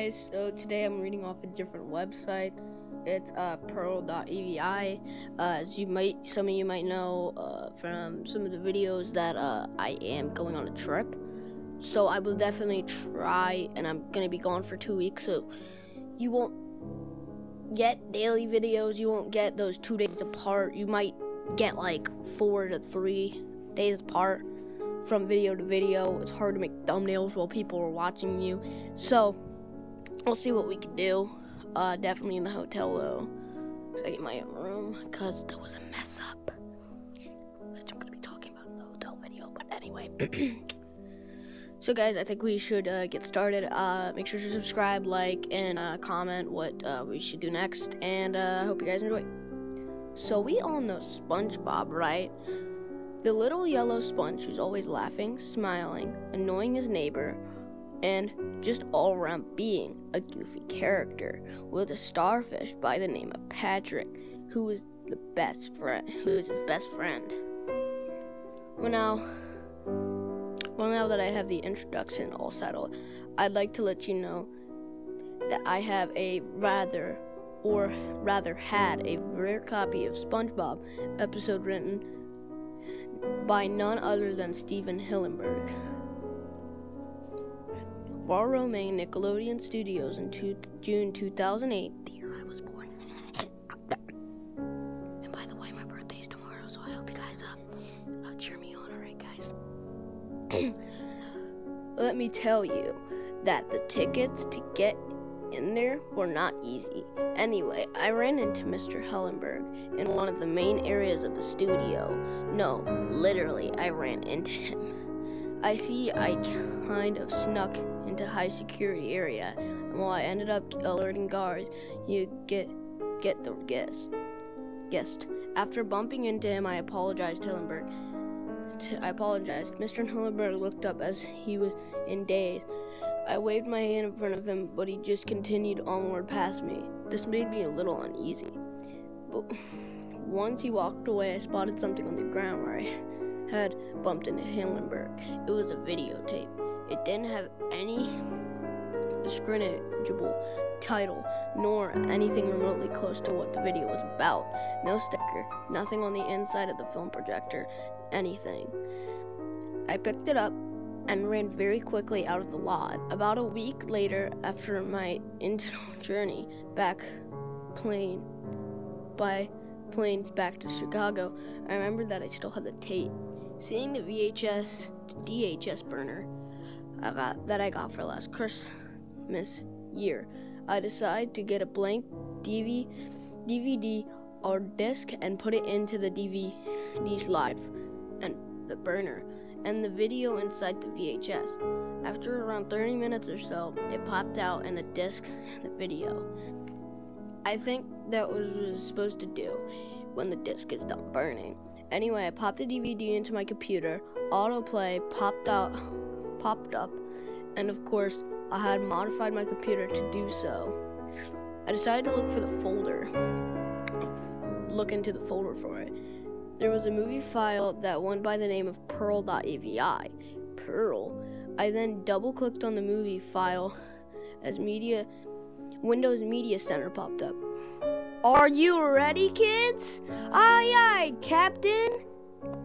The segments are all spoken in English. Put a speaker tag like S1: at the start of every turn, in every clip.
S1: guys, so today I'm reading off a different website. It's Pearl.Avi. As some of you might know from some of the videos that I am going on a trip. So I will definitely try, and I'm gonna be gone for 2 weeks, so you won't get daily videos. You won't get those 2 days apart. You might get like 4 to 3 days apart from video to video. It's hard to make thumbnails while people are watching you, so we'll see what we can do. Definitely in the hotel though, so I get my own room because there was a mess up, which I'm gonna be talking about in the hotel video. But anyway, so guys, I think we should get started. Make sure to subscribe, like, and comment what we should do next, and I hope you guys enjoy. So we all know Spongebob, right? The little yellow sponge who's always laughing, smiling, annoying his neighbor, and just all around being a goofy character, with a starfish by the name of Patrick, who is his best friend. Well now that I have the introduction all settled, I'd like to let you know that I have a rather had a rare copy of Spongebob episode written by none other than Steven Hillenburg. While roaming Nickelodeon Studios in June 2008, the year I was born. And by the way, my birthday's tomorrow, so I hope you guys cheer me on, alright guys? Let me tell you that the tickets to get in there were not easy. Anyway, I ran into Mr. Hillenburg in one of the main areas of the studio. No, literally, I ran into him. I kind of snuck into high security area, and while I ended up alerting guards, you get the guest. After bumping into him, I apologized to Hillenburg. Mr. Hillenburg looked up as he was in daze. I waved my hand in front of him, but he just continued onward past me. This made me a little uneasy. But once he walked away, I spotted something on the ground where I had bumped into Hillenburg. It was a videotape. It didn't have any discernible title, nor anything remotely close to what the video was about. No sticker, nothing on the inside of the film projector, anything. I picked it up and ran very quickly out of the lot. About a week later, after my internal journey back planes back to Chicago, I remembered that I still had the tape. Seeing the VHS to DHS burner that I got for last Christmas year, I decided to get a blank DVD or disc and put it into the DVD slide and the burner and the video inside the VHS. After around 30 minutes or so, it popped out and the disc and the video. I think that was supposed to do when the disc is done burning. Anyway, I popped the DVD into my computer, autoplay popped up, and of course, I had modified my computer to do so. I decided to look into the folder for it. There was a movie file that went by the name of Pearl.Avi. Pearl. I then double-clicked on the movie file as Windows Media Center popped up. Are you ready, kids? Aye, aye, Captain.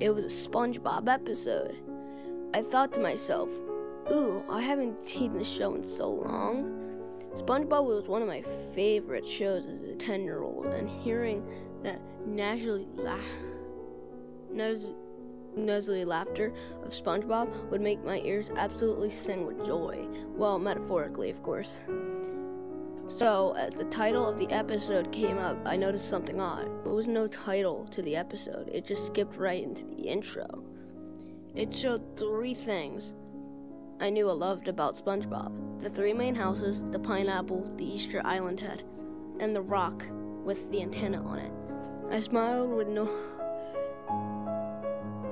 S1: It was a Spongebob episode. I thought to myself, ooh, I haven't seen this show in so long. SpongeBob was one of my favorite shows as a 10-year-old, and hearing that nasally laughter of SpongeBob would make my ears absolutely sing with joy. Well, metaphorically, of course. So, as the title of the episode came up, I noticed something odd. There was no title to the episode. It just skipped right into the intro. It showed 3 things I knew I loved about SpongeBob. The 3 main houses, the pineapple, the Easter Island head, and the rock with the antenna on it. I smiled with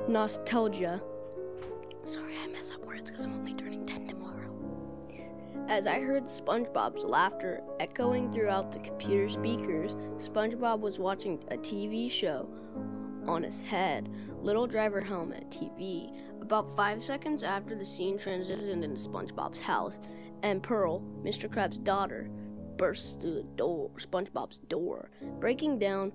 S1: nostalgia. Sorry, I mess up words because I'm only turning 10 tomorrow. As I heard SpongeBob's laughter echoing throughout the computer speakers, SpongeBob was watching a TV show on his head, Little Driver Helmet TV. About 5 seconds after the scene transitioned into SpongeBob's house, and Pearl, Mr. Krabs' daughter, bursts through the door, SpongeBob's door, breaking down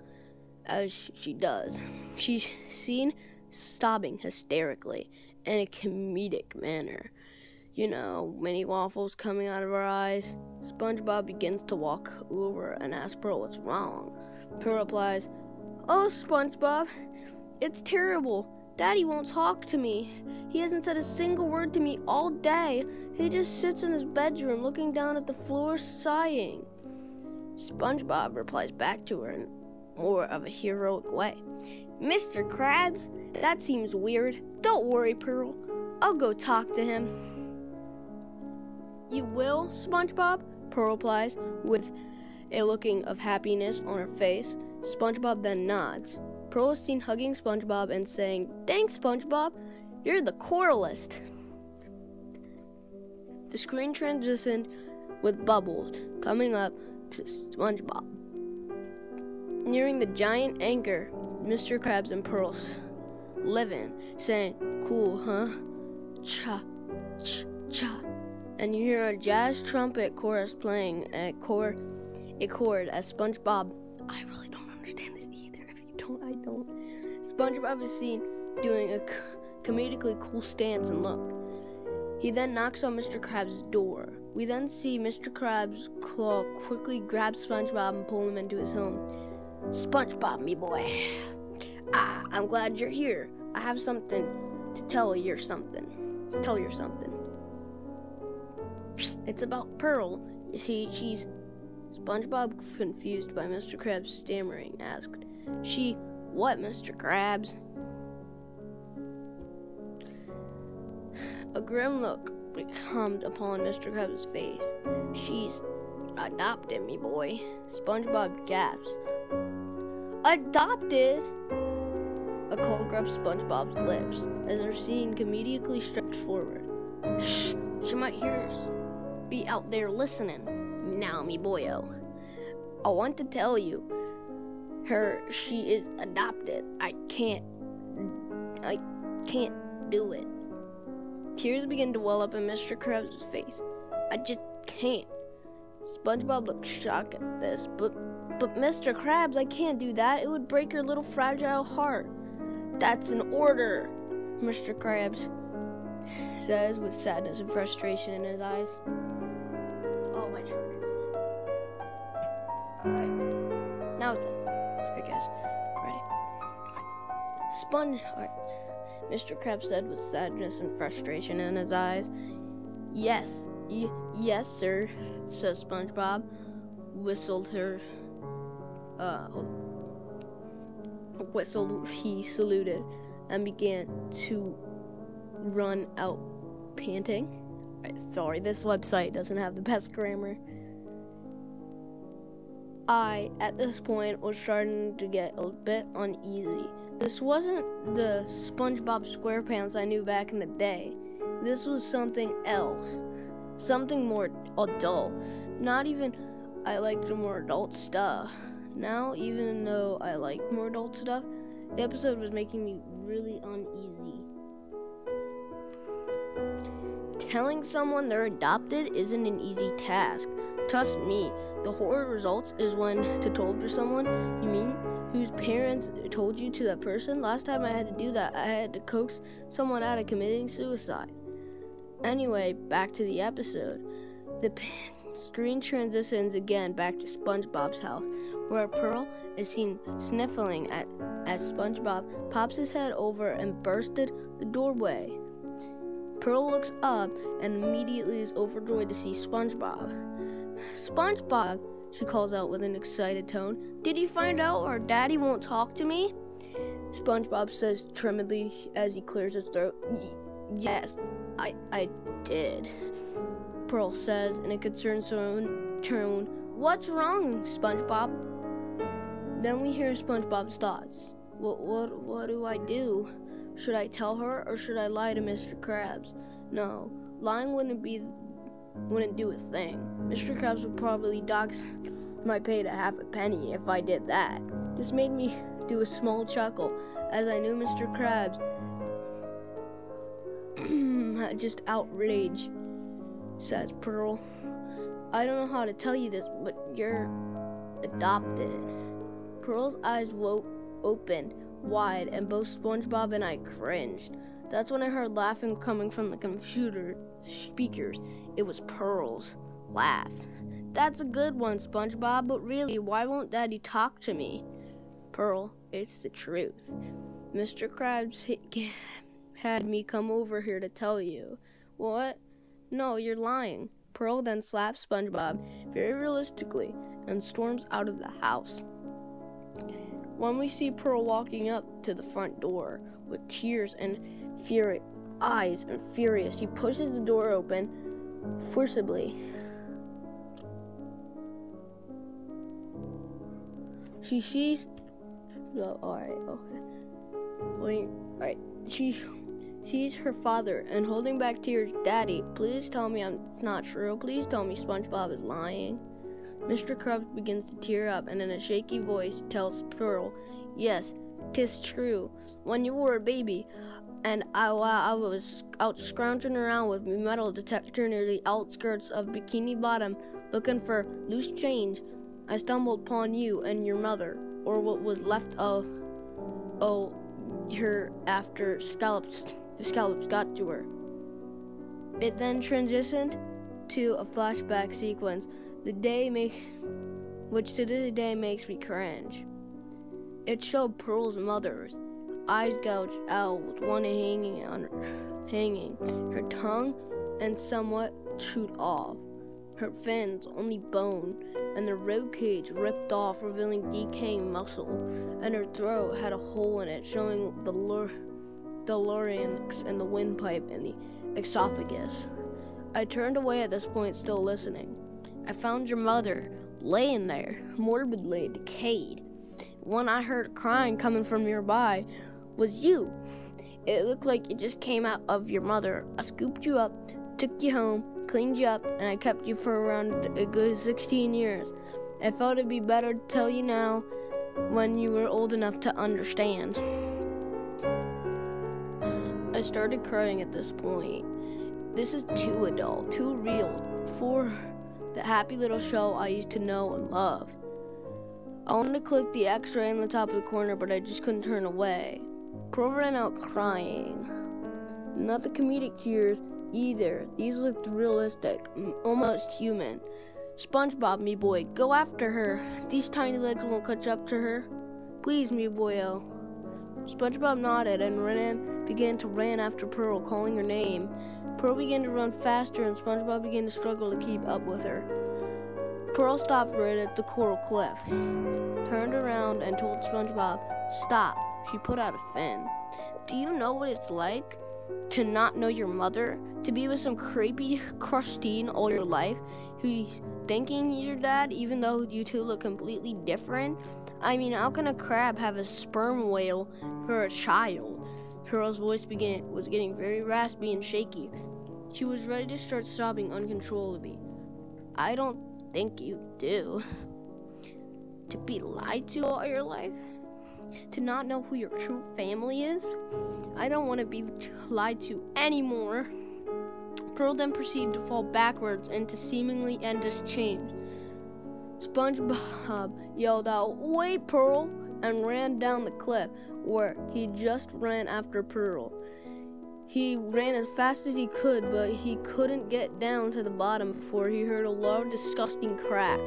S1: as she does. She's seen sobbing hysterically in a comedic manner. You know, mini waffles coming out of her eyes. SpongeBob begins to walk over and asks Pearl what's wrong. Pearl replies, "Oh, SpongeBob, it's terrible. Daddy won't talk to me. He hasn't said a single word to me all day. He just sits in his bedroom looking down at the floor sighing." SpongeBob replies back to her in more of a heroic way. "Mr. Krabs, that seems weird. Don't worry, Pearl. I'll go talk to him." "You will, SpongeBob?" Pearl replies with a look of happiness on her face. SpongeBob then nods. Pearl is seen hugging SpongeBob and saying, "Thanks, SpongeBob. You're the coolest." The screen transitioned with Bubbles coming up to SpongeBob. Nearing the giant anchor, Mr. Krabs and Pearl's living, saying, "Cool, huh? Cha, ch, cha." And you hear a jazz trumpet chorus playing a chord as SpongeBob, I really don't understand this either. If you don't, I don't. SpongeBob is seen doing a comedically cool stance and look. He then knocks on Mr. Krabs' door. We then see Mr. Krabs' claw quickly grab SpongeBob and pull him into his home. "SpongeBob, me boy. I'm glad you're here. I have something to tell you something. It's about Pearl. You see, she's..." SpongeBob, confused by Mr. Krabs' stammering, asked, "She what, Mr. Krabs?" A grim look becomes upon Mr. Krabs' face. "She's adopted, me boy." SpongeBob gasps. "Adopted?" A cold grabs SpongeBob's lips as they're seen comedically stretched forward. "Shh, she might hear us. Be out there listening. Now, me boyo. I want to tell you, she is adopted. I can't do it." Tears begin to well up in Mr. Krabs' face. "I just can't." SpongeBob looks shocked at this, but Mr. Krabs, I can't do that. It would break your little fragile heart." "That's an order," Mr. Krabs says with sadness and frustration in his eyes. Oh, my shirt. Alright, now it's in. Alright, guys, ready? Alright, Mr. Krabs said with sadness and frustration in his eyes. Yes, sir," says SpongeBob. He saluted and began to run out panting. Sorry, this website doesn't have the best grammar. I, at this point, was starting to get a bit uneasy. This wasn't the SpongeBob SquarePants I knew back in the day. This was something else. Something more adult. Not even I liked more adult stuff. Now, even though I liked more adult stuff, the episode was making me really uneasy. Telling someone they're adopted isn't an easy task. Trust me, the horror results is when to told to someone, you mean, whose parents told you to that person. Last time I had to do that, I had to coax someone out of committing suicide. Anyway, back to the episode. The screen transitions again back to SpongeBob's house, where Pearl is seen sniffling as SpongeBob pops his head over and bursted the doorway. Pearl looks up and immediately is overjoyed to see SpongeBob. "SpongeBob," she calls out with an excited tone, "did you find out our daddy won't talk to me?" SpongeBob says timidly as he clears his throat, "Yes, I did." Pearl says in a concerned tone, "What's wrong, SpongeBob?" Then we hear SpongeBob's thoughts. What do I do? Should I tell her or should I lie to Mr. Krabs? No, lying wouldn't do a thing. Mr. Krabs would probably dock my pay to half a penny if I did that. This made me do a small chuckle as I knew Mr. Krabs just outraged. says Pearl. I don't know how to tell you this, but you're adopted. Pearl's eyes opened wide, and both Spongebob and I cringed. That's when I heard laughing coming from the computer speakers. It was Pearl's laugh. That's a good one, SpongeBob, but really, why won't Daddy talk to me? Pearl, it's the truth. Mr. Krabs had me come over here to tell you. What? No, you're lying. Pearl then slaps SpongeBob very realistically and storms out of the house. When we see Pearl walking up to the front door with tears and eyes and furious, she pushes the door open forcibly. She sees. Oh, She sees her father and holding back tears. Daddy, please tell me it's not true. Please tell me SpongeBob is lying. Mr. Krabs begins to tear up and in a shaky voice tells Pearl, yes, 'tis true. When you were a baby and I was out scrounging around with my metal detector near the outskirts of Bikini Bottom looking for loose change, I stumbled upon you and your mother, or what was left of her after the scallops got to her. It then transitioned to a flashback sequence, which to this day makes me cringe. It showed Pearl's mother's eyes gouged out with one hanging, her tongue and somewhat chewed off, her fins only bone, and the rib cage ripped off, revealing decaying muscle, and her throat had a hole in it, showing the larynx and the windpipe and the esophagus. I turned away at this point, still listening. I found your mother laying there, morbidly decayed. When I heard crying coming from nearby was you. It looked like you just came out of your mother. I scooped you up, took you home, cleaned you up, and I kept you for around a good 16 years. I felt it'd be better to tell you now when you were old enough to understand. I started crying at this point. This is too adult, too real for the happy little show I used to know and love. I wanted to click the X-ray in the top of the corner, but I just couldn't turn away. Pearl ran out crying. Not the comedic tears either. These looked realistic, almost human. SpongeBob, me boy, go after her. These tiny legs won't catch up to her. Please, me boyo. SpongeBob nodded and began to run after Pearl, calling her name. Pearl began to run faster and SpongeBob began to struggle to keep up with her. Pearl stopped right at the coral cliff, turned around and told SpongeBob, stop. She put out a fin. Do you know what it's like to not know your mother? To be with some creepy crustine all your life who's thinking he's your dad even though you two look completely different? I mean, how can a crab have a sperm whale for a child? Pearl's voice was getting very raspy and shaky. She was ready to start sobbing uncontrollably. I don't think you do. To be lied to all your life? To not know who your true family is? I don't want to be lied to anymore. Pearl then proceeded to fall backwards into seemingly endless change. SpongeBob yelled out, wait, Pearl, and ran down the cliff where he just ran after Pearl. He ran as fast as he could, but he couldn't get down to the bottom before he heard a loud, disgusting crack.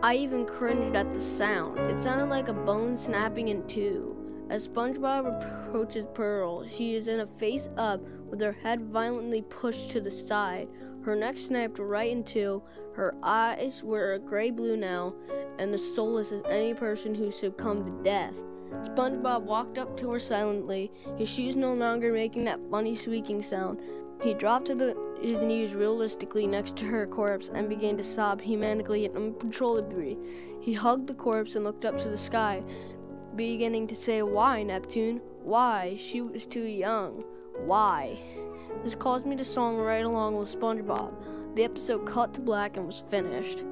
S1: I even cringed at the sound. It sounded like a bone snapping in two. As SpongeBob approaches Pearl, she is in a face up with her head violently pushed to the side. Her neck snapped right in two. Her eyes were a gray blue now, and as soulless as any person who succumbed to death. SpongeBob walked up to her silently, his shoes no longer making that funny squeaking sound. He dropped to his knees realistically next to her corpse and began to sob humanically and uncontrollably. He hugged the corpse and looked up to the sky, beginning to say, why, Neptune? Why? She was too young. Why? This caused me to song right along with SpongeBob. The episode cut to black and was finished.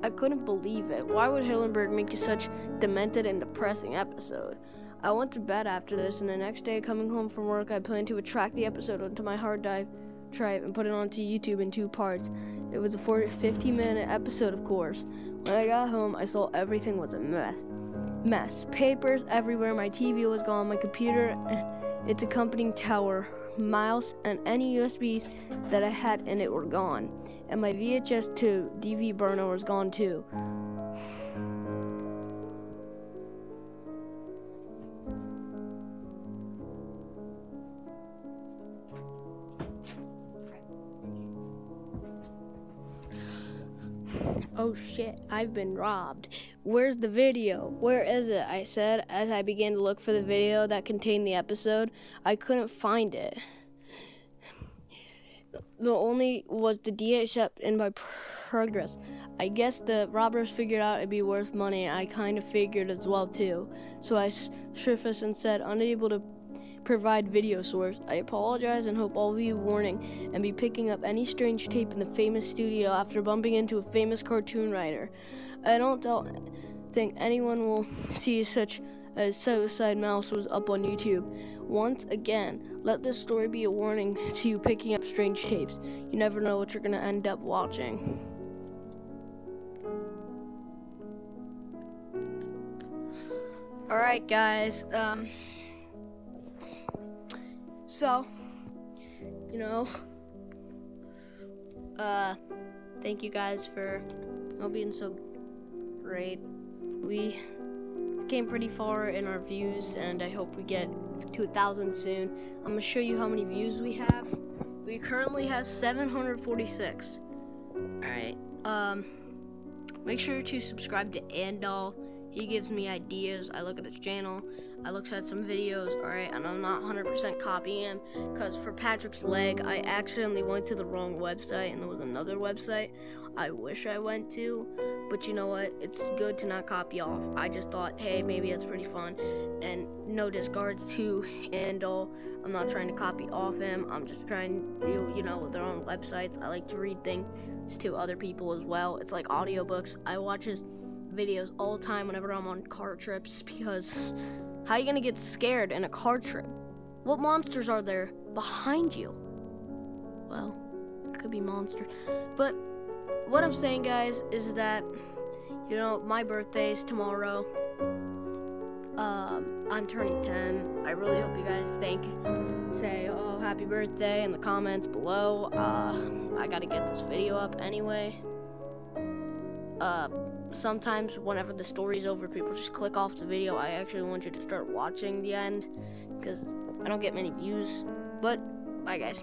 S1: I couldn't believe it. Why would Hillenburg make such demented and depressing episode? I went to bed after this, and the next day, coming home from work, I planned to extract the episode onto my hard drive try it and put it onto YouTube in 2 parts. It was a 50-minute episode, of course. When I got home, I saw everything was a mess. Papers everywhere, my TV was gone, my computer and its accompanying tower, mouse, and any USB that I had in it were gone. And my VHS 2 DV burner was gone too. Oh shit, I've been robbed. Where's the video? Where is it? I said as I began to look for the video that contained the episode. I couldn't find it. The only was the DHS in my progress. I guess the robbers figured out it'd be worth money. I kind of figured as well too. So I surfaced and said, unable to provide video source. I apologize and hope all of you warning and be picking up any strange tape in the famous studio after bumping into a famous cartoon writer. I don't think anyone will see such a suicide mouse was up on YouTube. Once again, let this story be a warning to you picking up strange tapes. You never know what you're gonna end up watching. Alright guys, so, thank you guys for being so great. We came pretty far in our views, and I hope we get to 1,000 soon. I'm gonna show you how many views we have. We currently have 746. Alright, make sure to subscribe to Andal. He gives me ideas. I look at his channel. I looked at some videos, alright, and I'm not 100% copying him, because for Patrick's leg, I accidentally went to the wrong website, and there was another website I wish I went to, but you know what, it's good to not copy off. I just thought, hey, maybe that's pretty fun, and no discards to Andal. I'm not trying to copy off him. I'm just trying to do, their own websites. I like to read things to other people as well. It's like audiobooks. I watch his videos all the time whenever I'm on car trips, because how are you gonna get scared in a car trip? What monsters are there behind you? Well, it could be monsters. But what I'm saying, guys, is that, my birthday's tomorrow. I'm turning 10. I really hope you guys say, oh, happy birthday in the comments below. I gotta get this video up anyway. Sometimes whenever the story's over, people just click off the video. I actually want you to start watching the end, because I don't get many views. But bye guys.